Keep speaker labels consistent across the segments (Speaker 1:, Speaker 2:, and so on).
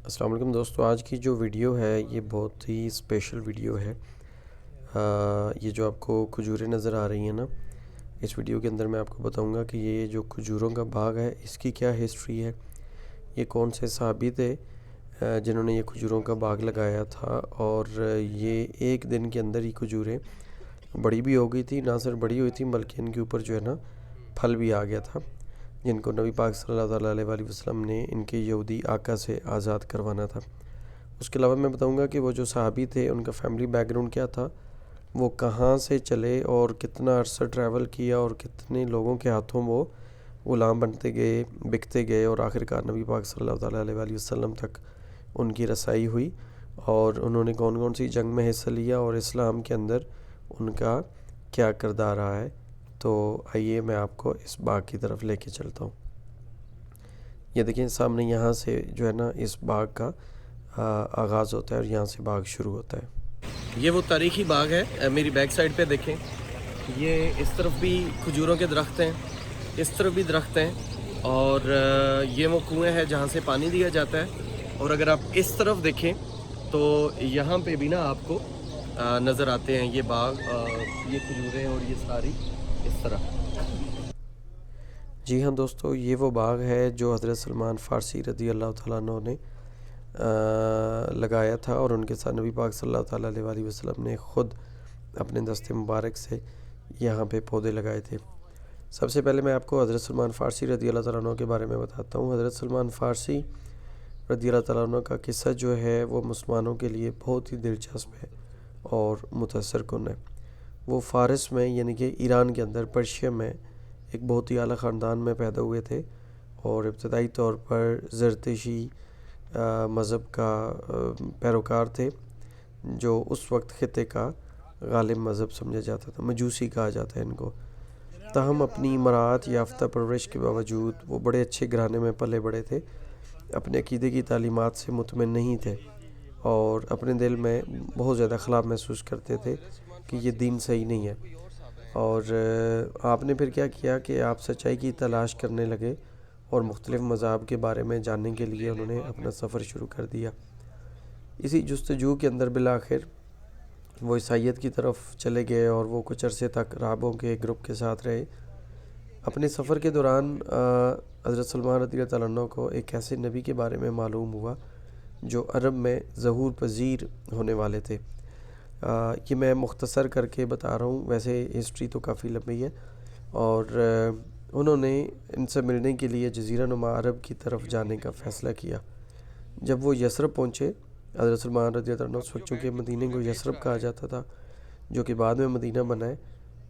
Speaker 1: السلام علیکم دوستو، آج کی جو ویڈیو ہے یہ بہت ہی اسپیشل ویڈیو ہے۔ یہ جو آپ کو کھجوریں نظر آ رہی ہیں نا، اس ویڈیو کے اندر میں آپ کو بتاؤں گا کہ یہ جو کھجوروں کا باغ ہے اس کی کیا ہسٹری ہے، یہ کون سے صحابی تھے جنہوں نے یہ کھجوروں کا باغ لگایا تھا، اور یہ ایک دن کے اندر ہی کھجوریں بڑی بھی ہو گئی تھی، نہ صرف بڑی ہوئی تھی بلکہ ان کے اوپر جو ہے نا پھل بھی آ گیا تھا، جن کو نبی پاک صلی اللہ علیہ وآلہ وسلم نے ان کے یہودی آقا سے آزاد کروانا تھا۔ اس کے علاوہ میں بتاؤں گا کہ وہ جو صحابی تھے ان کا فیملی بیک گراؤنڈ کیا تھا، وہ کہاں سے چلے اور کتنا عرصہ ٹریول کیا اور کتنے لوگوں کے ہاتھوں وہ غلام بنتے گئے، بکتے گئے، اور آخرکار نبی پاک صلی اللہ علیہ وآلہ وسلم تک ان کی رسائی ہوئی، اور انہوں نے کون کون سی جنگ میں حصہ لیا اور اسلام کے اندر ان کا کیا کردار رہا ہے۔ تو آئیے میں آپ کو اس باغ کی طرف لے کے چلتا ہوں۔ یہ دیکھیں سامنے یہاں سے جو ہے نا اس باغ کا آغاز ہوتا ہے اور یہاں سے باغ شروع ہوتا ہے۔ یہ وہ تاریخی باغ ہے، میری بیک سائڈ پہ دیکھیں، یہ اس طرف بھی کھجوروں کے درخت ہیں، اس طرف بھی درخت ہیں، اور یہ وہ کنویں ہے جہاں سے پانی دیا جاتا ہے، اور اگر آپ اس طرف دیکھیں تو یہاں پہ بھی نا آپ کو نظر آتے ہیں یہ باغ، یہ کھجوریں اور یہ ساری اس طرح۔ جی ہاں دوستو، یہ وہ باغ ہے جو حضرت سلمان فارسی رضی اللہ تعالیٰ عنہ نے لگایا تھا، اور ان کے ساتھ نبی پاک صلی اللہ علیہ وآلہ وسلم نے خود اپنے دست مبارک سے یہاں پہ پودے لگائے تھے۔ سب سے پہلے میں آپ کو حضرت سلمان فارسی رضی اللہ تعالیٰ عنہ کے بارے میں بتاتا ہوں۔ حضرت سلمان فارسی رضی اللہ تعالیٰ عنہ کا قصہ جو ہے وہ مسلمانوں کے لیے بہت ہی دلچسپ ہے اور متاثر کن ہے۔ وہ فارس میں یعنی کہ ایران کے اندر پرشیا میں ایک بہت ہی اعلیٰ خاندان میں پیدا ہوئے تھے، اور ابتدائی طور پر زرتشتی مذہب کا پیروکار تھے، جو اس وقت خطے کا غالب مذہب سمجھا جاتا تھا، مجوسی کہا جاتا ہے ان کو۔ تاہم اپنی مراعات یافتہ پرورش کے باوجود وہ بڑے اچھے گھرانے میں پلے بڑے تھے، اپنے عقیدے کی تعلیمات سے مطمئن نہیں تھے، اور اپنے دل میں بہت زیادہ خلا محسوس کرتے تھے کہ یہ دین صحیح نہیں ہے، اور آپ نے پھر کیا کیا کہ آپ سچائی کی تلاش کرنے لگے، اور مختلف مذاہب کے بارے میں جاننے کے لیے انہوں نے اپنا سفر شروع کر دیا۔ اسی جستجو کے اندر بالآخر وہ عیسائیت کی طرف چلے گئے، اور وہ کچھ عرصے تک راہبوں کے گروپ کے ساتھ رہے۔ اپنے سفر کے دوران حضرت سلمان رضی اللہ عنہ کو ایک ایسے نبی کے بارے میں معلوم ہوا جو عرب میں ظہور پذیر ہونے والے تھے۔ یہ میں مختصر کر کے بتا رہا ہوں، ویسے ہسٹری تو کافی لمبی ہے، اور انہوں نے ان سے ملنے کے لیے جزیرہ نما عرب کی طرف جانے کا فیصلہ کیا۔ جب وہ یثرب پہنچے، حضرت سلمان رضی اللہ عنہ اس وقت چونکہ مدینہ کو یثرب کہا جاتا تھا جو کہ بعد میں مدینہ بنا ہے،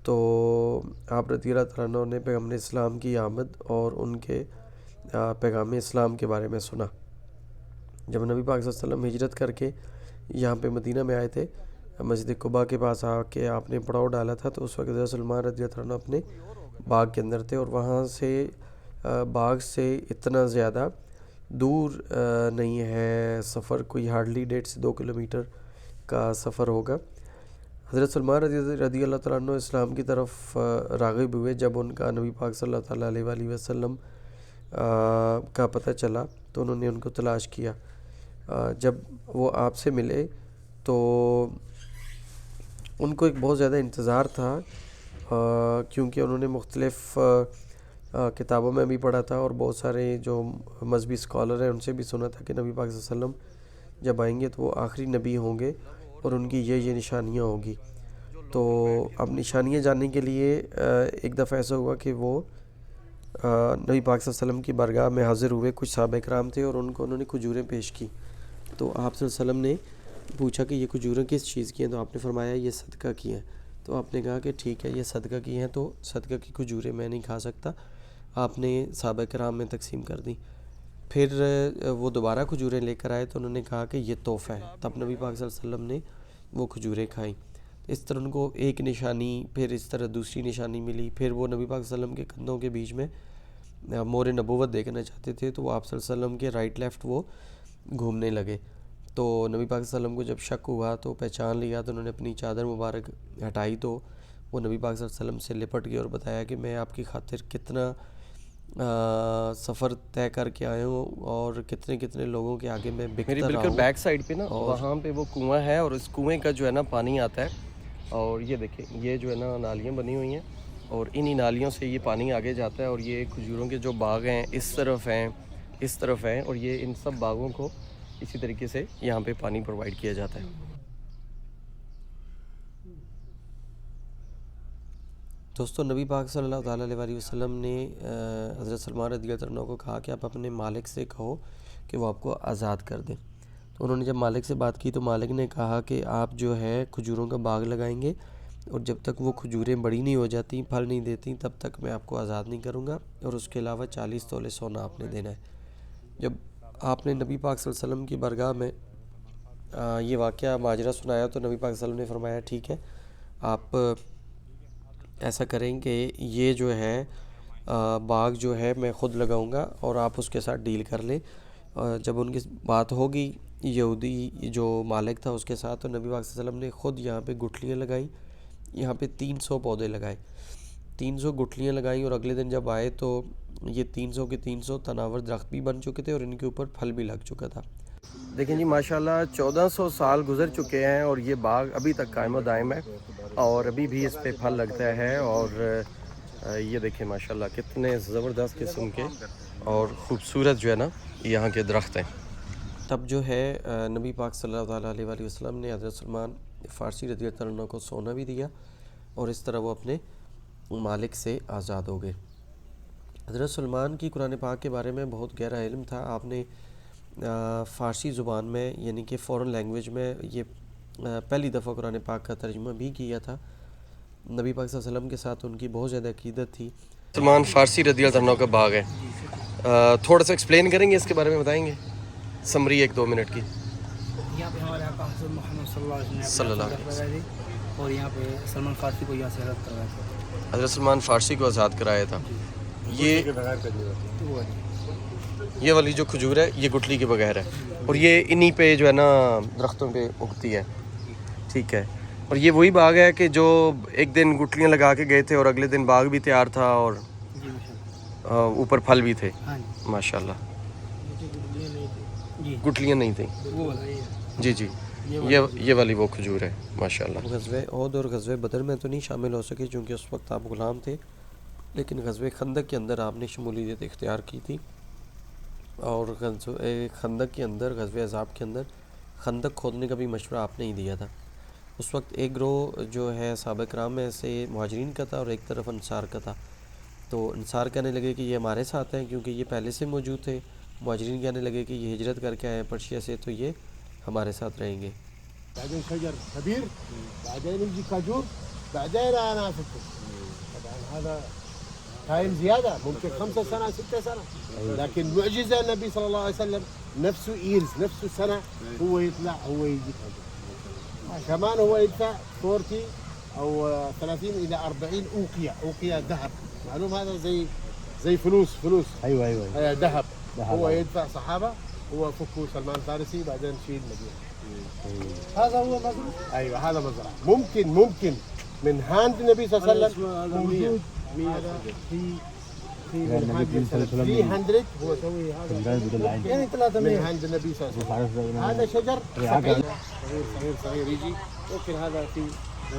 Speaker 1: تو آپ رضی اللہ عنہ نے پیغمبر اسلام کی آمد اور ان کے پیغام اسلام کے بارے میں سنا۔ جب نبی پاک صلی اللہ علیہ وسلم ہجرت کر کے یہاں پہ مدینہ میں آئے تھے، مسجد قباء کے پاس آ کے آپ نے پڑاؤ ڈالا تھا، تو اس وقت حضرت سلمان رضی اللہ عنہ اپنے باغ کے اندر تھے، اور وہاں سے باغ سے اتنا زیادہ دور نہیں ہے سفر، کوئی ہارڈلی 1.5 سے 2 کلومیٹر کا سفر ہوگا۔ حضرت سلمان رضی اللہ تعالیٰ عنہ اسلام کی طرف راغب ہوئے جب ان کا نبی پاک صلی اللہ علیہ وآلہ وسلم کا پتہ چلا، تو انہوں نے ان کو تلاش کیا۔ جب وہ آپ سے ملے تو ان کو ایک بہت زیادہ انتظار تھا، کیونکہ انہوں نے مختلف کتابوں میں بھی پڑھا تھا، اور بہت سارے جو مذہبی اسکالر ہیں ان سے بھی سنا تھا کہ نبی پاک صلی اللہ علیہ وسلم جب آئیں گے تو وہ آخری نبی ہوں گے، اور ان کی یہ نشانیاں ہوں گی۔ تو اب نشانیاں جاننے کے لیے ایک دفعہ ایسا ہوا کہ وہ نبی پاک صلی اللہ علیہ وسلم کی بارگاہ میں حاضر ہوئے، کچھ صحابہ کرام تھے، اور ان کو انہوں نے کھجوریں پیش کی۔ تو آپ صلی اللہ علیہ وسلم نے پوچھا کہ یہ کھجوریں کس چیز کی ہیں، تو آپ نے فرمایا یہ صدقہ کی ہیں۔ تو آپ نے کہا کہ ٹھیک ہے، یہ صدقہ کی ہیں تو صدقہ کی کھجوریں میں نہیں کھا سکتا، آپ نے صحابہ کرام میں تقسیم کر دی۔ پھر وہ دوبارہ کھجوریں لے کر آئے، تو انہوں نے کہا کہ یہ تحفہ ہے، تب نبی پاک صلی اللہ علیہ وسلم نے وہ کھجوریں کھائیں۔ اس طرح ان کو ایک نشانی، پھر اس طرح دوسری نشانی ملی، پھر وہ نبی پاک صلی اللہ علیہ وسلم کے کندھوں کے بیچ میں مور نبوت دیکھنا چاہتے تھے، تو وہ آپ صلی اللہ علیہ وسلم کے رائٹ لیفٹ وہ گھومنے لگے۔ تو نبی پاک صلی اللہ علیہ وسلم کو جب شک ہوا تو پہچان لیا، تو انہوں نے اپنی چادر مبارک ہٹائی، تو وہ نبی پاک صلی اللہ علیہ وسلم سے لپٹ گئے اور بتایا کہ میں آپ کی خاطر کتنا سفر طے کر کے آئے ہوں اور کتنے کتنے لوگوں کے آگے میں بکتا
Speaker 2: میری
Speaker 1: رہا
Speaker 2: بالکل
Speaker 1: ہوں.
Speaker 2: بیک سائڈ پہ نا وہاں پہ وہ کنواں ہے اور اس کنویں کا جو ہے نا پانی آتا ہے. اور یہ دیکھیں یہ جو ہے نا نالیاں بنی ہوئی ہیں اور انہی نالیوں سے یہ پانی آگے جاتا ہے. اور یہ کھجوروں کے جو باغ ہیں اس طرف ہیں اور یہ ان سب باغوں کو اسی طریقے سے یہاں پہ پانی پرووائڈ کیا جاتا ہے.
Speaker 1: دوستو نبی پاک صلی اللہ تعالیٰ علیہ وسلم نے حضرت سلمان رضی اللہ عنہ کو کہا کہ آپ اپنے مالک سے کہو کہ وہ آپ کو آزاد کر دیں. تو انہوں نے جب مالک سے بات کی تو مالک نے کہا کہ آپ جو ہے کھجوروں کا باغ لگائیں گے اور جب تک وہ کھجوریں بڑی نہیں ہو جاتی پھل نہیں دیتی تب تک میں آپ کو آزاد نہیں کروں گا اور اس کے علاوہ 40 تولے سونا آپ نے دینا ہے. جب آپ نے نبی پاک صلی اللہ علیہ وسلم کی بارگاہ میں یہ واقعہ ماجرہ سنایا تو نبی پاک صلی اللہ علیہ وسلم نے فرمایا ٹھیک ہے آپ ایسا کریں کہ یہ جو ہے باغ جو ہے میں خود لگاؤں گا اور آپ اس کے ساتھ ڈیل کر لیں. جب ان کی بات ہوگی یہودی جو مالک تھا اس کے ساتھ تو نبی پاک صلی اللہ علیہ وسلم نے خود یہاں پہ گٹھلیاں لگائیں. یہاں پہ 300 پودے لگائے 300 گٹھلیاں لگائیں اور اگلے دن جب آئے تو یہ 300 کے 300 تناور درخت بھی بن چکے تھے اور ان کے اوپر پھل بھی لگ چکا تھا.
Speaker 2: دیکھیں جی ماشاءاللہ 1400 سال گزر چکے ہیں اور یہ باغ ابھی تک قائم و دائم ہے اور ابھی بھی اس پہ پھل لگتا ہے. اور یہ دیکھیں ماشاءاللہ کتنے زبردست قسم کے اور خوبصورت جو ہے نا یہاں کے درخت ہیں.
Speaker 1: تب جو ہے نبی پاک صلی اللہ تعالیٰ علیہ وسلم نے حضرت سلمان فارسی رضی اللہ عنہ کو سونا بھی دیا اور اس طرح وہ اپنے مالک سے آزاد ہو گئے. حضرت سلمان کی قرآن پاک کے بارے میں بہت گہرا علم تھا. آپ نے فارسی زبان میں یعنی کہ فورن لینگویج میں یہ پہلی دفعہ قرآن پاک کا ترجمہ بھی کیا تھا. نبی پاک صلی اللہ علیہ وسلم کے ساتھ ان کی بہت زیادہ عقیدت تھی.
Speaker 2: سلمان فارسی رضی اللہ عنہ کا باغ ہے. تھوڑا سا ایکسپلین کریں گے اس کے بارے میں بتائیں گے سمری 1-2 منٹ کی.
Speaker 3: یہاں پہ ہمارے آقا حضرت محمد صلی اللہ علیہ
Speaker 2: صلی اللہ
Speaker 3: وسلم
Speaker 2: علیہ وسلم
Speaker 3: اور یہاں پہ سلمان فارسی کو یہاں سے حضرت کروایا تھا.
Speaker 2: حضرت سلمان فارسی کو آزاد کرایا تھا. یہ والی جو کھجور ہے یہ گٹلی کے بغیر ہے اور یہ انہی پہ جو ہے نا درختوں پہ اگتی ہے. ٹھیک ہے. اور یہ وہی باغ ہے کہ جو ایک دن گٹلیاں لگا کے گئے تھے اور اگلے دن باغ بھی تیار تھا اور اوپر پھل بھی تھے. ماشاءاللہ گٹلیاں نہیں تھیں. جی جی یہ والی وہ کھجور ہے ماشاءاللہ.
Speaker 1: غزوہ احد اور غزوہ بدر میں تو نہیں شامل ہو سکے چونکہ اس وقت آپ غلام تھے لیکن غزوہ خندق کے اندر آپ نے شمولیت اختیار کی تھی. اور غزوہ خندق کے اندر غزوہ احزاب کے اندر خندق کھودنے کا بھی مشورہ آپ نے ہی دیا تھا. اس وقت ایک گروہ جو ہے صحابہ کرام میں سے مہاجرین کا تھا اور ایک طرف انصار کا تھا. تو انصار کہنے لگے کہ یہ ہمارے ساتھ ہیں کیونکہ یہ پہلے سے موجود تھے. مہاجرین کہنے لگے کہ یہ ہجرت کر کے آئے ہیں پرشیا سے تو یہ ہمارے ساتھ رہیں گے.
Speaker 4: بعدين شجر كبير بعدين يجي كاجور بعدين انا افكر طبعا هذا تايم زياده ممكن 5 سنة 6 سنة لكن معجزه النبي صلى الله عليه وسلم نفسه ايرز نفسه سنه هو يطلع هو يجي كاجور كمان هو يدفع 40 او 30 الى 40 اوقيه ذهب معلوم هذا زي فلوس ايوه ذهب هو يدفع صحابه هو فكوا سلمان الفارسي بعدين شيل المدينه. هذا هو مزرعة. ايوه هذا مزرعة ممكن من هاند النبي صلى الله عليه وسلم موجود هذا في من 300 هو سوي هذا يعني 300 من هاند النبي صلى الله عليه وسلم. هذا شجر صغير يجي ممكن هذا في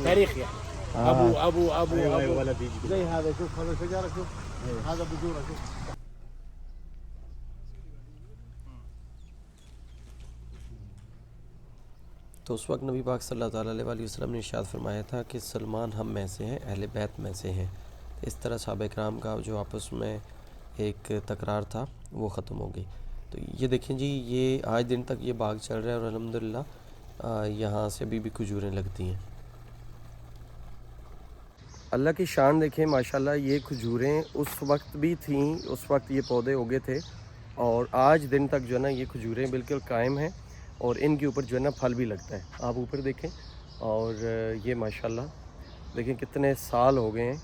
Speaker 4: تاريخ يعني ابو زي هذا شوف هذا شجرة شوف هذا بذوره شوف.
Speaker 1: تو اس وقت نبی پاک صلی اللہ تعالیٰ علیہ وسلم نے ارشاد فرمایا تھا کہ سلمان ہم میں سے ہیں اہل بیت میں سے ہیں. اس طرح صحابہ کرام کا جو آپس میں ایک تکرار تھا وہ ختم ہو گئی. تو یہ دیکھیں جی یہ آج دن تک یہ باغ چل رہا ہے اور الحمدللہ یہاں سے ابھی بھی کھجوریں لگتی ہیں.
Speaker 2: اللہ کی شان دیکھیں ماشاءاللہ. یہ کھجوریں اس وقت بھی تھیں اس وقت یہ پودے اگے تھے اور آج دن تک جو ہے نا یہ کھجوریں بالکل قائم ہیں اور ان کے اوپر جو ہے نا پھل بھی لگتا ہے. آپ اوپر دیکھیں اور یہ ماشاءاللہ دیکھیں کتنے سال ہو گئے ہیں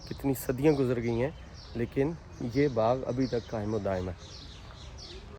Speaker 2: کتنی صدیاں گزر گئی ہیں لیکن یہ باغ ابھی تک قائم و دائم ہے.